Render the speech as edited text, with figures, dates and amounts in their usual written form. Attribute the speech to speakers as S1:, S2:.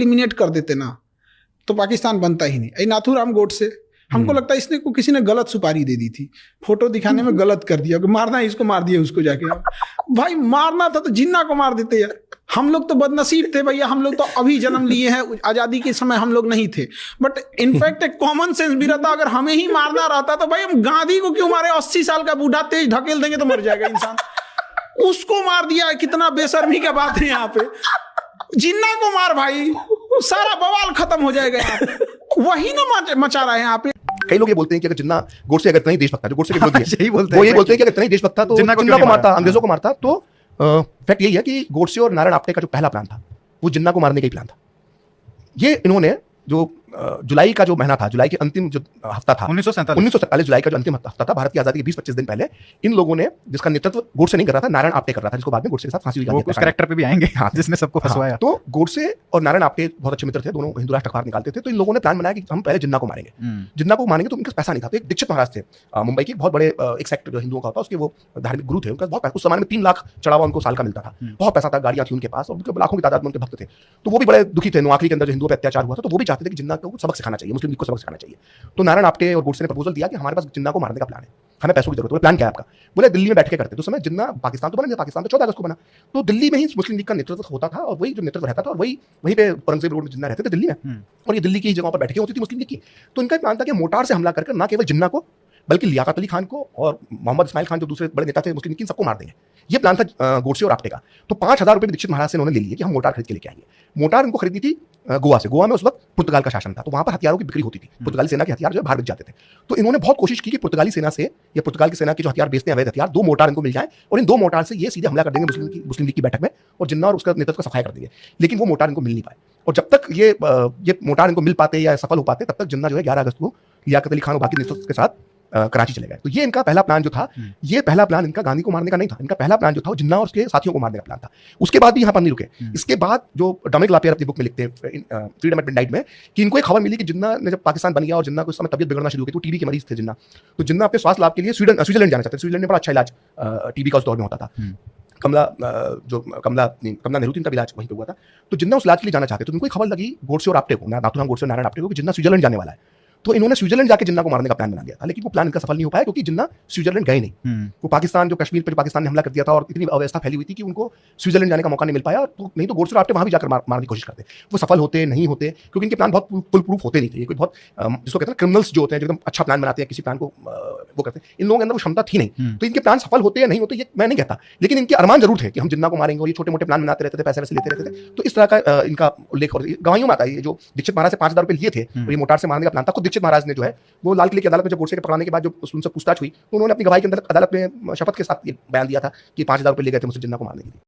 S1: Eliminate कर देते ना तो पाकिस्तान बनता ही नहीं। नाथूराम गोडसे, हमको लगता है इसने को किसी ने गलत सुपारी दे दी थी, फोटो दिखाने में गलत कर दिया कि मारना है इसको, मार दिया उसको जाके। भाई मारना था तो जिन्ना को मार देते यार। हम लोग तो बदनसीब थे भैया, हम लोग तो अभी जन्म लिए हैं, आजादी के समय हम लोग नहीं थे। बट इनफैक्ट एक कॉमन सेंस भी रहता, अगर हमें ही मारना रहता तो भाई हम गांधी को क्यों मारे? 80 साल का बूढ़ा तेज ढकेल देंगे तो मर जाएगा इंसान, उसको मार दिया। कितना बेशर्मी का बात है यहाँ पे। जिन्ना को मार भाई, सारा बवाल खत्म हो जाएगा यहाँ पे। वही ना मचा रहा है यहाँ पे।
S2: कई लोग ये बोलते हैं कि अगर जिन्ना गोडसे अगर इतना ही देशभक्त था, जो गोडसे के विरोधी है,
S3: यही बोलते
S2: वो ये बोलते हैं कि अगर इतना ही देशभक्त था तो जिन्ना को मारता, अंग्रेजों को मारता। तो फैक्ट यही है कि गोडसे और नारायण आप्टे का जो पहला प्लान था वो जिन्ना को मारने का ही प्लान था। ये इन्होंने जो जुलाई का जो महीना था, जुलाई के अंतिम जो हफ्ता था, 1947 जुलाई का जो अंतिम हफ्ता था, भारत की आजादी के 20-25 दिन पहले, इन लोगों ने, जिसका नेतृत्व गोडसे नहीं कर रहा था, नारायण आप्टे कर रहा था, जिसको बाद में गोडसे के साथ फांसी हुई।
S3: उस कैरेक्टर पे भी आएंगे, हाँ, जिसने सबको फंसवाया।
S2: तो गोडसे और नारायण आप्टे बहुत अच्छे मित्र थे, दोनों हिंदू राष्ट्र अखबार निकालते थे। तो इन लोगों ने प्लान बनाया कि हम पहले जिन्ना को मारेंगे। जिन्ना को मारेंगे तो उनके पैसा नहीं था। तो एक दीक्षित महाराज थे मुंबई के, बहुत बड़े एक सेक्ट जो हिंदुओं का होता है, उसके वो धार्मिक गुरु थे। उनका बहुत, उस समय में 3 लाख चढ़ावा उनको साल का मिलता था, बहुत पैसा था, गाड़ियां थी उनके पास, और उनके लाखों की तादाद में उनके भक्त थे। तो वो भी बड़े दुखी थे। नोआखली के अंदर जो हिंदुओं पर अत्याचार हुआ था, तो वो भी चाहते थे कि जिन्ना को सबक सिखाना चाहिए, मुस्लिम लीग को सबक सिखाना चाहिए। तो नारायण आप्टे और गोडसे ने प्रपोजल दिया कि हमारे पास जिन्ना को मारने का प्लान है, हमें पैसों की जरूरत है। प्लान क्या है आपका? बोले दिल्ली में बैठ के करते। तो समय जिन्ना, पाकिस्तान तो बना, पाकिस्तान तो 14 अगस्त को बना, तो दिल्ली में ही मुस्लिम लीग का नेतृत्व होता था, और वही जो नेतृत्व रहता था, और वहीं पे औरंगजेब रोड में जिन्ना रहते थे दिल्ली में, और ये दिल्ली की जगहों पर बैठकें होती थी मुस्लिम लीग की। तो इनका प्लान था कि मोटार से हमला करके ना केवल जिन्ना को, बल्कि लियाकत अली खान को और मोहम्मद इस्माइल खान, जो दूसरे बड़े नेता थे मुस्लिम लीग के, सबको मार देंगे। ये प्लान था गोडसे और आप्टे का। तो 5,000 रुपए दीक्षित महाराज से उन्होंने ले लिए कि हम मोटार खरीद के लेके आएंगे। मोटार उनको खरीदी थी गोवा से। गोवा में उस वक्त पुर्तगाल का शासन था, तो वहां पर हथियारों की बिक्री होती थी। पुर्तगाली सेना के हथियार जो है बाहर बिक जाते थे। तो इन्होंने बहुत कोशिश की कि पुर्तगाली सेना से, या पुर्तगाल की सेना के जो हथियार बेचते हैं, अवैध हथियार, 2 मोटार इनको मिल जाए, और इन 2 मोटार से ये सीधे हमला कर देंगे मुस्लिम लीग की बैठक में, और जिन्ना और उसका नेतृत्व सफाया कर देंगे। लेकिन वो मोटार इनको मिल नहीं पाए, और जब तक ये मोटार इनको मिल पाते या सफल हो पाते, तब तक जिन्ना जो है 11 अगस्त को लियाकत अली खान और बाकी नेतृत्व के साथ कराची चले गए। तो ये इनका पहला प्लान जो था, ये पहला प्लान इनका गांधी को मारने का नहीं था। इनका पहला प्लान जो था वो जिन्ना और उसके साथियों को मारने का प्लान था। उसके बाद भी यहाँ पर नहीं रुके। इसके बाद जो डोमिनिक लापियर अपनी बुक में लिखते हैं, फ्रीडम एट मिडनाइट में, कि इनको एक खबर मिली कि जिन्ना ने जब पाकिस्तान बन गया और जिन्ना को उस समय तबियत बिगड़ना शुरू हुई, तो टीबी के मरीज थे जिन्ना। तो जिन्ना अपने स्वास्थ्य लाभ के लिए स्विट्जरलैंड जाना चाहते थे। स्विट्जरलैंड में बड़ा अच्छा इलाज टीबी का उस दौर में होता था। कमला नेहरू थी, इनका इलाज वहीं पे हुआ था। तो जिन्ना उस इलाज के लिए जाना चाहते, तो उनको खबर लगी गोडसे और आप्टे को, नाथूराम गोडसे और नारायण आप्टे को, कि जिन्ना स्विट्जरलैंड जाने वाला है। तो इन्होंने स्विट्जरलैंड जाके जिन्ना को मारने का प्लान बना दिया था। लेकिन वो प्लान इनका सफल नहीं हो पाया, क्योंकि जिन्ना स्विट्जरलैंड गए नहीं। वो पाकिस्तान, जो कश्मीर पर पाकिस्तान ने हमला कर दिया था, और इतनी अव्यवस्था फैली हुई थी कि उनको स्विट्जरलैंड जाने का मौका नहीं मिल पाया। तो नहीं तो गोडसे और आप्टे वहां भी जाकर मारने की कोशिश करते। वो सफल होते नहीं होते, क्योंकि इनके प्लान बहुत फुल प्रूफ होते नहीं थे। ये कोई बहुत, जिसको कहते हैं क्रिमिनल्स जो होते हैं, जो एकदम अच्छा प्लान बनाते हैं, किसी प्लान को वो करते हैं, इन लोगों के अंदर वो क्षमता थी नहीं। तो इनके प्लान सफल होते या नहीं होते ये मैं नहीं कहता, लेकिन इनके अरमान जरूर थे कि हम जिन्ना को मारेंगे, और ये छोटे मोटे प्लान बनाते रहते थे, पैसे वैसे लेते रहते थे। तो इस तरह का इनका उल्लेख और गवाहियों में आता है। ये जो दीक्षित महाराज से 5,000 रुपए लिए थे, और ये मोटार से मारने का प्लान था, खुद दीक्षित महाराज ने जो है वो लाल किले की अदालत में जब गोडसे के पकड़ाने के बाद जो उनसे पूछताछ हुई, तो उन्होंने अपनी गवाही के अंदर अदालत में शपथ के साथ ये बयान दिया था कि 5,000 रुपए ले गए थे मुझसे जिन्ना को मारने के लिए।